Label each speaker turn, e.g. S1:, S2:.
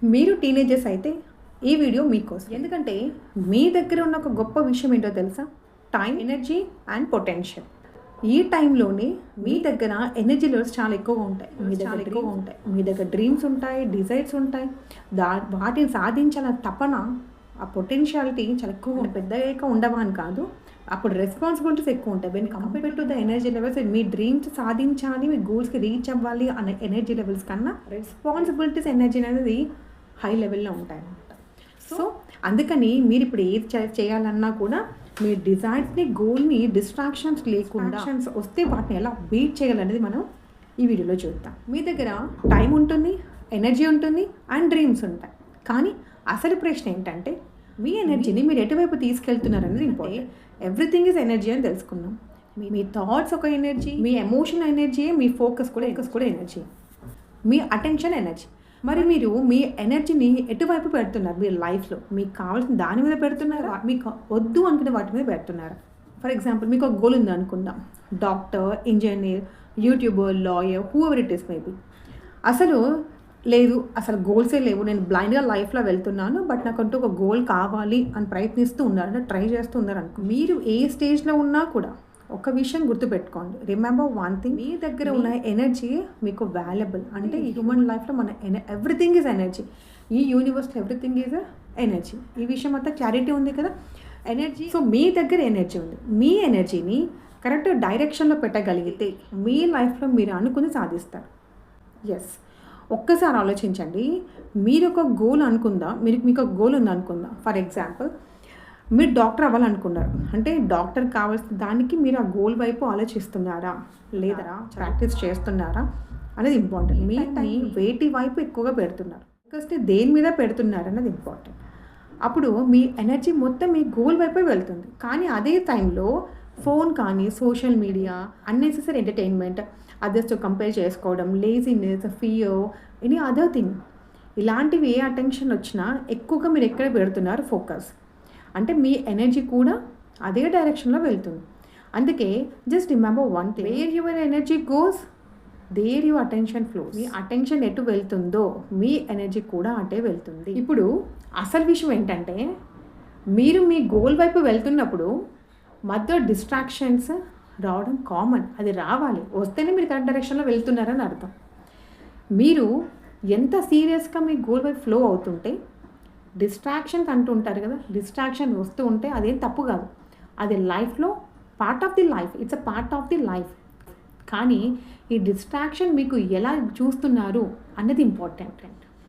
S1: మీరు టీనేజర్స్ అయితే ఈ వీడియో మీకోసం. ఎందుకంటే మీ దగ్గర ఉన్న ఒక గొప్ప విషయం ఏంటో తెలుసా? Time, energy and potential. ఈ టైంలోనే మీ దగ్గర ఎనర్జీ లెవెల్స్ చాలా ఎక్కువగా ఉంటాయి. మీ దగ్గర డ్రీమ్స్ ఉంటాయి, డిజైర్స్ ఉంటాయి. వాటిని సాధించాలని తపన, ఆ పొటెన్షియాలిటీ చాలా ఎక్కువ పెద్దగా ఉండవా అని కాదు. అప్పుడు రెస్పాన్సిబిలిటీస్ ఎక్కువ ఉంటాయి. When compare to the energy levels, me dreams సాధించాలి, మీ గోల్స్కి రీచ్ అవ్వాలి అనే ఎనర్జీ లెవెల్స్ కన్నా రెస్పాన్సిబిలిటీస్ ఎనర్జీ అనేది హై లెవెల్లో ఉంటాయి అన్నమాట. సో అందుకని మీరు ఇప్పుడు ఏది చేయాలన్నా కూడా మీ డిజైర్స్ని, గోల్ని డిస్ట్రాక్షన్స్ లేకుండా వస్తే వాటిని ఎలా బీట్ చేయాలనేది మనం ఈ వీడియోలో చూద్దాం. మీ దగ్గర టైం ఉంటుంది, ఎనర్జీ ఉంటుంది అండ్ డ్రీమ్స్ ఉంటాయి. కానీ అసలు ప్రశ్న ఏంటంటే మీ ఎనర్జీని మీరు ఎటువైపు తీసుకెళ్తున్నారు అనేది ఇంపార్టెంట్. ఎవ్రీథింగ్ ఈజ్ ఎనర్జీ అని తెలుసుకున్నాం. మీ థాట్స్ ఒక ఎనర్జీ, మీ ఎమోషన్ ఎనర్జీ, మీ ఫోకస్ కూడా ఎనర్జీ, మీ అటెన్షన్ ఎనర్జీ. మరి మీరు మీ ఎనర్జీని ఎటువైపు పెడుతున్నారు? మీరు లైఫ్లో మీకు కావాల్సిన దాని మీద పెడుతున్నారా, మీకు వద్దు అనుకునే వాటి మీద పెడుతున్నారా? ఫర్ ఎగ్జాంపుల్ మీకు ఒక గోల్ ఉంది అనుకుందాం, doctor, engineer, YouTuber, lawyer, who ever it is maybe. అసలు గోల్సే లేవు, నేను బ్లైండ్గా లైఫ్లో వెళ్తున్నాను, బట్ నాకంటూ ఒక గోల్ కావాలి అని ప్రయత్నిస్తూ ఉన్నారు, అంటే ట్రై చేస్తూ ఉన్నారు అనుకో. మీరు ఏ స్టేజ్లో ఉన్నా కూడా ఒక విషయం గుర్తుపెట్టుకోండి. రిమెంబర్ వన్ థింగ్, మీ దగ్గర ఉన్న ఎనర్జీ మీకు వాల్యుబుల్. అంటే ఈ హ్యూమన్ లైఫ్లో మన ఎవ్రీథింగ్ ఈజ్ ఎనర్జీ. ఈ యూనివర్స్లో ఎవ్రీథింగ్ ఈజ్ ఎనర్జీ. ఈ విషయం అంతా క్లారిటీ ఉంది కదా, ఎనర్జీ. సో మీ దగ్గర ఎనర్జీ ఉంది. మీ ఎనర్జీని కరెక్ట్ డైరెక్షన్లో పెట్టగలిగితే మీ లైఫ్లో మీరు అనుకుని సాధిస్తారు. ఎస్, ఒక్కసారి ఆలోచించండి. మీరు ఒక గోల్ అనుకుందా, మీకు ఒక గోల్ ఉంది అనుకుందా. ఫర్ ఎగ్జాంపుల్ మీరు డాక్టర్ అవ్వాలనుకున్నారు, అంటే డాక్టర్ కావాల్సిన దానికి మీరు ఆ గోల్ వైపు ఆలోచిస్తున్నారా లేదా ప్రాక్టీస్ చేస్తున్నారా అనేది ఇంపార్టెంట్. మీ టైం వేటి వైపు ఎక్కువగా పెడుతున్నారు, ఫస్ట్ దేని మీద పెడుతున్నారు అన్నది ఇంపార్టెంట్. అప్పుడు మీ ఎనర్జీ మొత్తం మీ గోల్ వైపే వెళ్తుంది. కానీ అదే టైంలో ఫోన్ కానీ, సోషల్ మీడియా, అన్నెసెసరీ ఎంటర్టైన్మెంట్, అదర్స్తో కంపేర్ చేసుకోవడం, laziness, fear, any other thing, ఇలాంటివి ఏ అటెన్షన్ వచ్చినా ఎక్కువగా మీరు ఎక్కడ పెడుతున్నారు ఫోకస్, అంటే మీ ఎనర్జీ కూడా అదే డైరెక్షన్లో వెళ్తుంది. అందుకే just remember one thing, where your energy goes there your attention flows. మీ అటెన్షన్ ఎటు వెళ్తుందో మీ ఎనర్జీ కూడా అటే వెళ్తుంది. ఇప్పుడు అసలు విషయం ఏంటంటే, మీరు మీ గోల్ వైపు వెళ్తున్నప్పుడు మధ్య డిస్ట్రాక్షన్స్ రావడం కామన్. అది రావాలి, వస్తేనే మీరు కరెక్ట్ డైరెక్షన్లో వెళ్తున్నారని అర్థం. మీరు ఎంత సీరియస్గా మీ గోల్ వైపు ఫ్లో అవుతుంటే, డిస్ట్రాక్షన్స్ అంటూ ఉంటారు కదా, డిస్ట్రాక్షన్ వస్తూ ఉంటే అదేం తప్పు కాదు, అది లైఫ్లో part of the life, it's a part of the life. కానీ ఈ డిస్ట్రాక్షన్ మీకు ఎలా చూస్తున్నారు అన్నది ఇంపార్టెంట్.